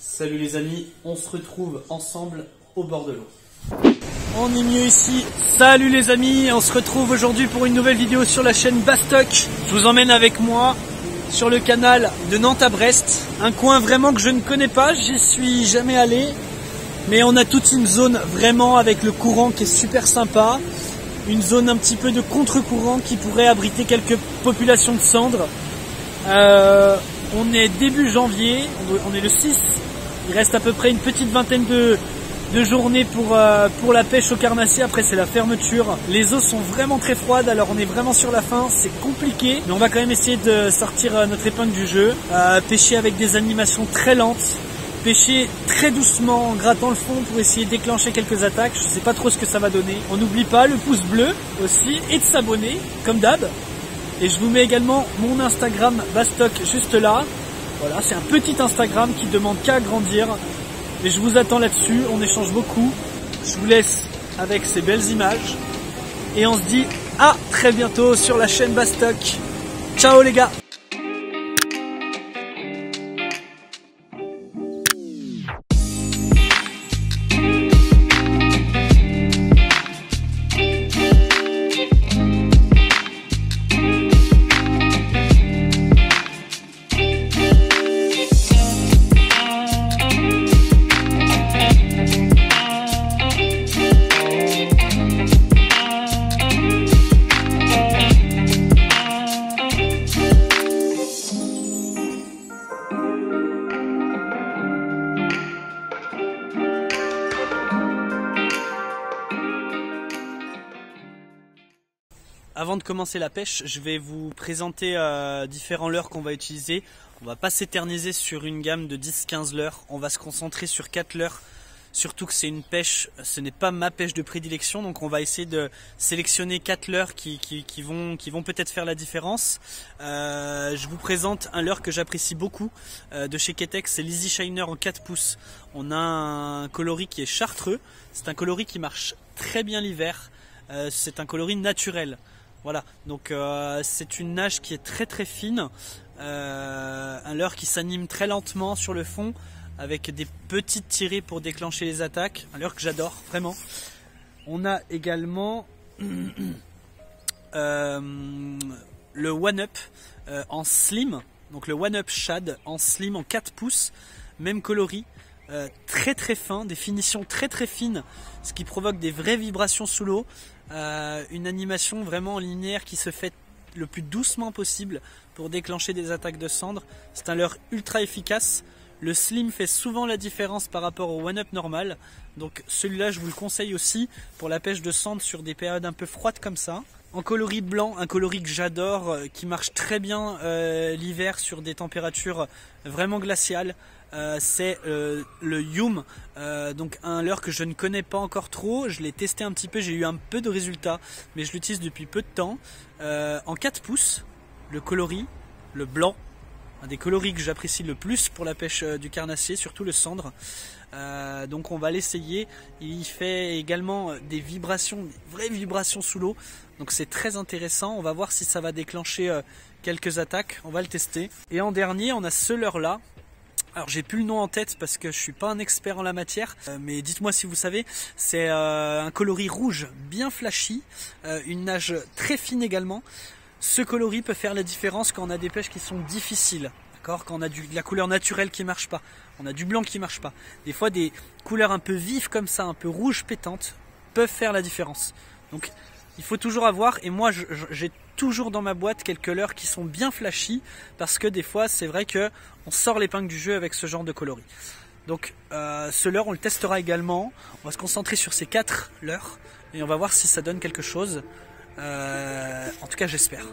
Salut les amis, on se retrouve ensemble au bord de l'eau. On est mieux ici. Salut les amis, on se retrouve aujourd'hui pour une nouvelle vidéo sur la chaîne Bastock. Je vous emmène avec moi sur le canal de Nantes à Brest. Un coin vraiment que je ne connais pas, j'y suis jamais allé. Mais on a toute une zone vraiment avec le courant qui est super sympa. Une zone un petit peu de contre-courant qui pourrait abriter quelques populations de cendres. On est début janvier, on est le 6. Il reste à peu près une petite vingtaine de journées pour la pêche au carnassier. Après c'est la fermeture. Les eaux sont vraiment très froides, alors on est vraiment sur la fin. C'est compliqué, mais on va quand même essayer de sortir notre épingle du jeu. Pêcher avec des animations très lentes. Pêcher très doucement en grattant le fond pour essayer de déclencher quelques attaques. Je sais pas trop ce que ça va donner. On n'oublie pas le pouce bleu aussi et de s'abonner comme d'hab. Et je vous mets également mon Instagram Bastock juste là. Voilà, c'est un petit Instagram qui demande qu'à grandir. Mais je vous attends là-dessus, on échange beaucoup. Je vous laisse avec ces belles images. Et on se dit à très bientôt sur la chaîne Bastock. Ciao les gars! Avant de commencer la pêche, je vais vous présenter différents leurres qu'on va utiliser. On va pas s'éterniser sur une gamme de 10-15 leurres. On va se concentrer sur 4 leurres. Surtout que c'est une pêche, ce n'est pas ma pêche de prédilection. Donc on va essayer de sélectionner 4 leurres qui vont peut-être faire la différence. Je vous présente un leurre que j'apprécie beaucoup de chez Ketex. C'est l'Easy Shiner en 4 pouces. On a un coloris qui est chartreux. C'est un coloris qui marche très bien l'hiver. C'est un coloris naturel. Voilà, donc c'est une nage qui est très très fine, un leurre qui s'anime très lentement sur le fond avec des petites tirées pour déclencher les attaques, un leurre que j'adore vraiment. On a également le One Up en slim, donc le One Up Shad en slim en 4 pouces, même coloris. Très très fin, des finitions très très fines, ce qui provoque des vraies vibrations sous l'eau, une animation vraiment linéaire qui se fait le plus doucement possible pour déclencher des attaques de cendres. C'est un leurre ultra efficace. Le slim fait souvent la différence par rapport au one up normal, donc celui-là je vous le conseille aussi pour la pêche de cendres sur des périodes un peu froides comme ça. En coloris blanc, un coloris que j'adore, qui marche très bien l'hiver sur des températures vraiment glaciales. C'est le Yum, donc un leurre que je ne connais pas encore trop. Je l'ai testé un petit peu, j'ai eu un peu de résultats, mais je l'utilise depuis peu de temps. En 4 pouces, le coloris, le blanc, un des coloris que j'apprécie le plus pour la pêche du carnassier, surtout le cendre. Donc on va l'essayer. Il fait également des vibrations, des vraies vibrations sous l'eau. Donc c'est très intéressant. On va voir si ça va déclencher quelques attaques. On va le tester. Et en dernier, on a ce leurre là. Alors j'ai plus le nom en tête parce que je suis pas un expert en la matière, mais dites-moi si vous savez. C'est un coloris rouge bien flashy, une nage très fine également. Ce coloris peut faire la différence quand on a des pêches qui sont difficiles, d'accord, quand on a de la couleur naturelle qui marche pas, on a du blanc qui marche pas. Des fois des couleurs un peu vives comme ça, un peu rouge pétantes, peuvent faire la différence. Donc il faut toujours avoir, et moi j'ai toujours dans ma boîte quelques leurres qui sont bien flashy, parce que des fois c'est vrai que on sort l'épingle du jeu avec ce genre de coloris. Donc ce leurre on le testera également, on va se concentrer sur ces 4 leurres, et on va voir si ça donne quelque chose, en tout cas j'espère.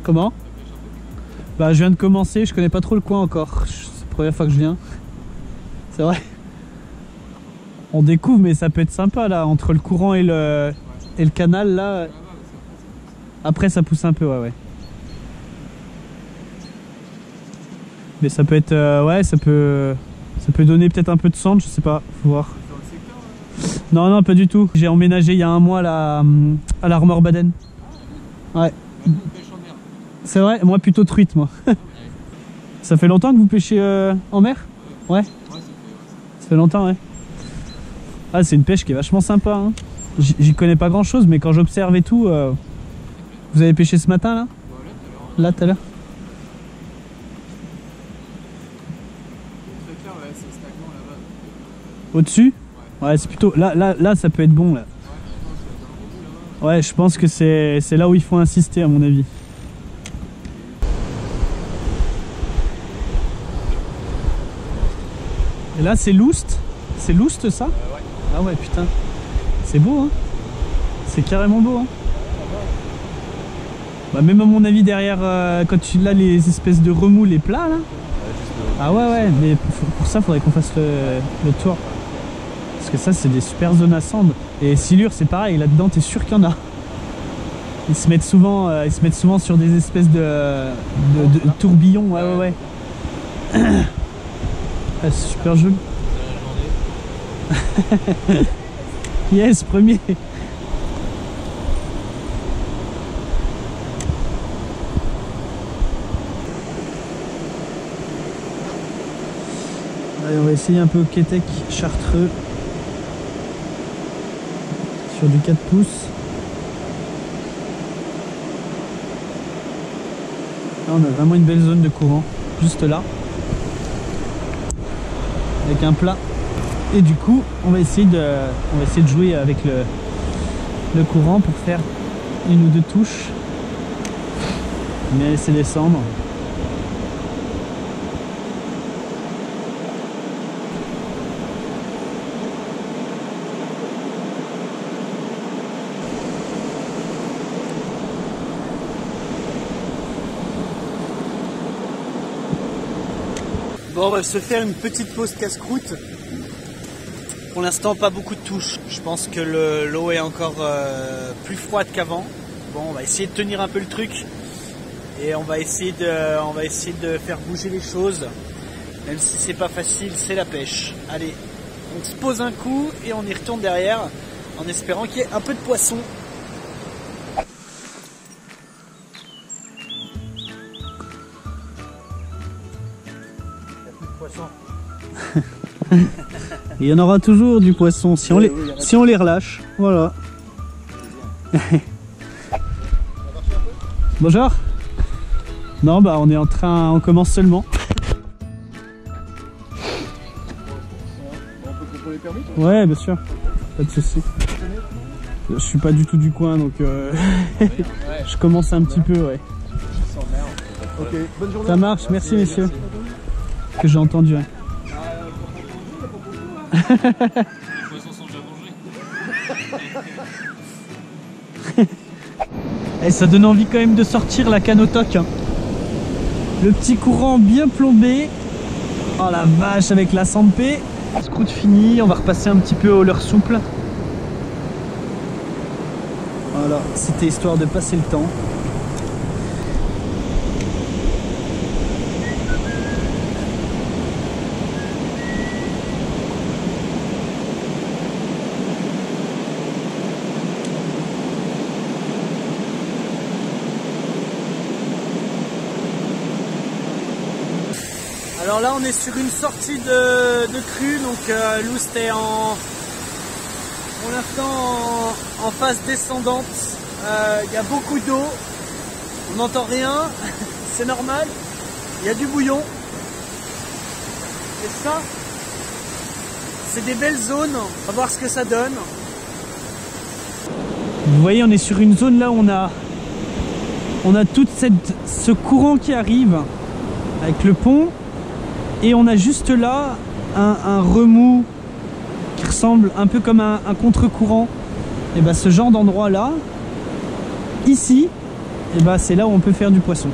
Comment? Bah je viens de commencer, je connais pas trop le coin encore. C'est la première fois que je viens. C'est vrai. On découvre, mais ça peut être sympa là, entre le courant et le canal là. Après ça pousse un peu, ouais. Mais ça peut être, ouais, ça peut donner peut-être un peu de centre, je sais pas, faut voir. Non, non, pas du tout. J'ai emménagé il y a un mois là, à l'Armor Baden. Ouais. C'est vrai, moi plutôt truite, moi. Ça fait longtemps que vous pêchez en mer? Ouais. Ça fait longtemps, ouais. Ah, c'est une pêche qui est vachement sympa. Hein. J'y connais pas grand chose, mais quand j'observe et tout. Vous avez pêché ce matin là? Là, tout à l'heure. Au-dessus? Ouais, c'est plutôt. Là, ça peut être bon là. Ouais, je pense que c'est là où il faut insister, à mon avis. Et là, c'est l'oust. C'est l'oust, ça? Ouais. Ah ouais, putain. C'est beau, hein? C'est carrément beau, hein? Bah, même à mon avis, derrière, quand tu as les espèces de remous, les plats, là. Ah ouais, mais pour ça, faudrait qu'on fasse le tour. Parce que ça, c'est des super zones à sand. Et Silure, c'est pareil, là-dedans, t'es sûr qu'il y en a. Ils se mettent souvent sur des espèces de tourbillons, ouais. Ah, c'est super joli. Yes, premier. Allez, on va essayer un peu au Quétec chartreux sur du 4 pouces. Là, on a vraiment une belle zone de courant, juste là, avec un plat. Et du coup, on va essayer de jouer avec le courant pour faire une ou deux touches. Mais laisser descendre. Bon, on va se faire une petite pause casse-croûte. Pour l'instant, pas beaucoup de touches. Je pense que l'eau est encore plus froide qu'avant. Bon, on va essayer de tenir un peu le truc. Et on va essayer de faire bouger les choses. Même si c'est pas facile, c'est la pêche. Allez, on se pose un coup et on y retourne derrière. En espérant qu'il y ait un peu de poisson. Il y en aura toujours du poisson si on les relâche. Voilà. Bonjour. Non, bah on commence seulement. On peut contrôler les permis? Ouais, bien sûr. Pas de soucis. Je suis pas du tout du coin, donc je commence un petit peu, ouais. Ok, bonne journée. Ça marche, merci messieurs. Que j'ai entendu. Hein. Les poissons sont déjà mangés. Et ça donne envie quand même de sortir la canne au toc. Hein. Le petit courant bien plombé. Oh la vache, avec la sampé. Scout fini, on va repasser un petit peu au leurre souple. Voilà, c'était histoire de passer le temps. Alors là on est sur une sortie de crue, donc l'oust est pour l'instant en phase descendante. Il y a beaucoup d'eau, on n'entend rien, c'est normal, il y a du bouillon. Et ça, c'est des belles zones, on va voir ce que ça donne. Vous voyez, on est sur une zone là où on a tout ce courant qui arrive avec le pont. Et on a juste là un remous qui ressemble un peu comme un contre-courant. Et bien ce genre d'endroit là, ici, et bah c'est là où on peut faire du poisson.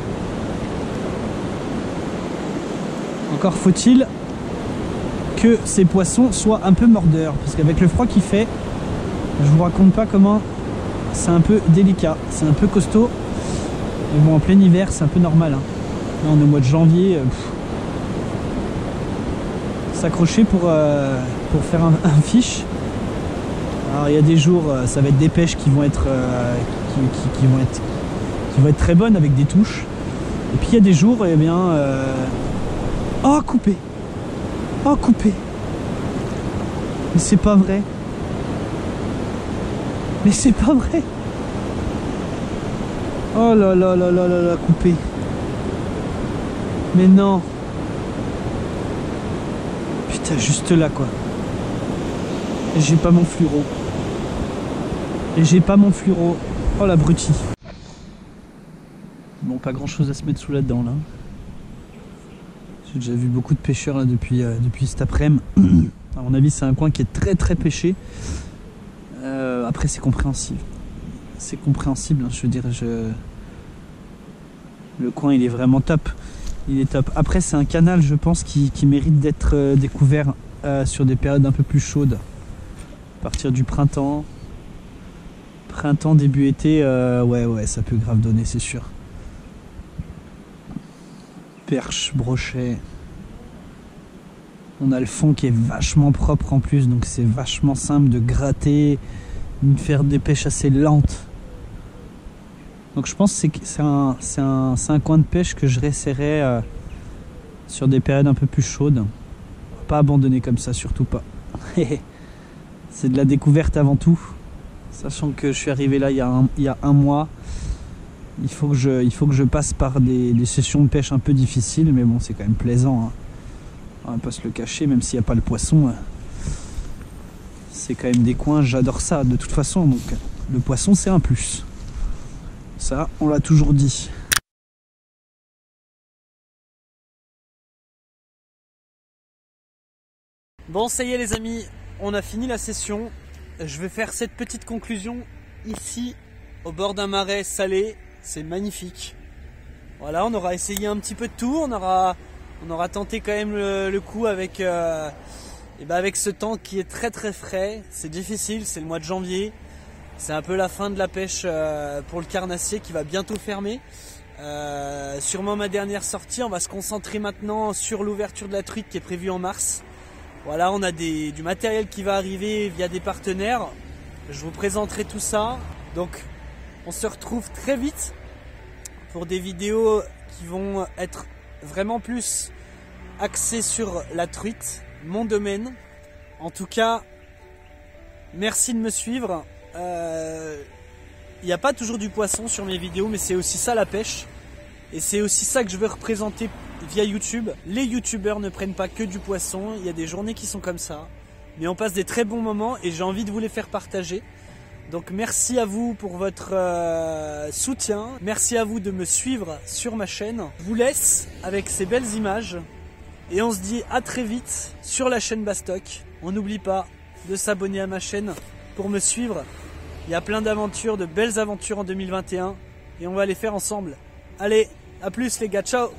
Encore faut-il que ces poissons soient un peu mordeurs, parce qu'avec le froid qu'il fait, je vous raconte pas comment c'est un peu délicat, c'est un peu costaud. Mais bon, en plein hiver c'est un peu normal, hein. Là on est au mois de janvier, s'accrocher pour faire un fiche. Alors il y a des jours ça va être des pêches qui vont être qui vont être très bonnes avec des touches, et puis il y a des jours eh bien oh coupé, oh coupé, mais c'est pas vrai, mais c'est pas vrai, oh là là là là là là, coupé, mais non, putain, juste là quoi. Et j'ai pas mon fluoro. Et j'ai pas mon fluoro. Oh l'abruti. Bon, pas grand chose à se mettre sous la dent là. J'ai déjà vu beaucoup de pêcheurs là depuis cet après-midi. À mon avis c'est un coin qui est très très pêché. Après c'est compréhensible. C'est compréhensible, hein, je veux dire. Le coin il est vraiment top. Il est top. Après c'est un canal je pense qui mérite d'être découvert sur des périodes un peu plus chaudes. À partir du printemps, début été, ouais, ça peut grave donner, c'est sûr. Perche, brochet. On a le fond qui est vachement propre en plus, donc c'est vachement simple de gratter, de faire des pêches assez lentes. Donc je pense que c'est un coin de pêche que je réessayerai sur des périodes un peu plus chaudes. Pas abandonner comme ça, surtout pas. C'est de la découverte avant tout, sachant que je suis arrivé là il y a un mois. Il faut que je passe par des sessions de pêche un peu difficiles, mais bon c'est quand même plaisant, hein. On va pas se le cacher, même s'il n'y a pas le poisson, c'est quand même des coins, j'adore ça de toute façon, donc le poisson c'est un plus. Ça on l'a toujours dit. Bon ça y est les amis, on a fini la session. Je vais faire cette petite conclusion ici au bord d'un marais salé. C'est magnifique. Voilà, on aura essayé un petit peu de tout. On aura tenté quand même le coup avec, avec ce temps qui est très très frais. C'est difficile, c'est le mois de janvier. C'est un peu la fin de la pêche pour le carnassier qui va bientôt fermer. Sûrement ma dernière sortie. On va se concentrer maintenant sur l'ouverture de la truite qui est prévue en mars. Voilà, on a du matériel qui va arriver via des partenaires. Je vous présenterai tout ça. Donc, on se retrouve très vite pour des vidéos qui vont être vraiment plus axées sur la truite, mon domaine. En tout cas, merci de me suivre. Il n'y a pas toujours du poisson sur mes vidéos, mais c'est aussi ça la pêche. Et c'est aussi ça que je veux représenter via YouTube. Les youtubeurs ne prennent pas que du poisson, il y a des journées qui sont comme ça. Mais on passe des très bons moments et j'ai envie de vous les faire partager. Donc merci à vous pour votre soutien. Merci à vous de me suivre sur ma chaîne. Je vous laisse avec ces belles images. Et on se dit à très vite sur la chaîne Bastock. On n'oublie pas de s'abonner à ma chaîne pour me suivre. Il y a plein d'aventures, de belles aventures en 2021. Et on va les faire ensemble. Allez, à plus les gars, ciao!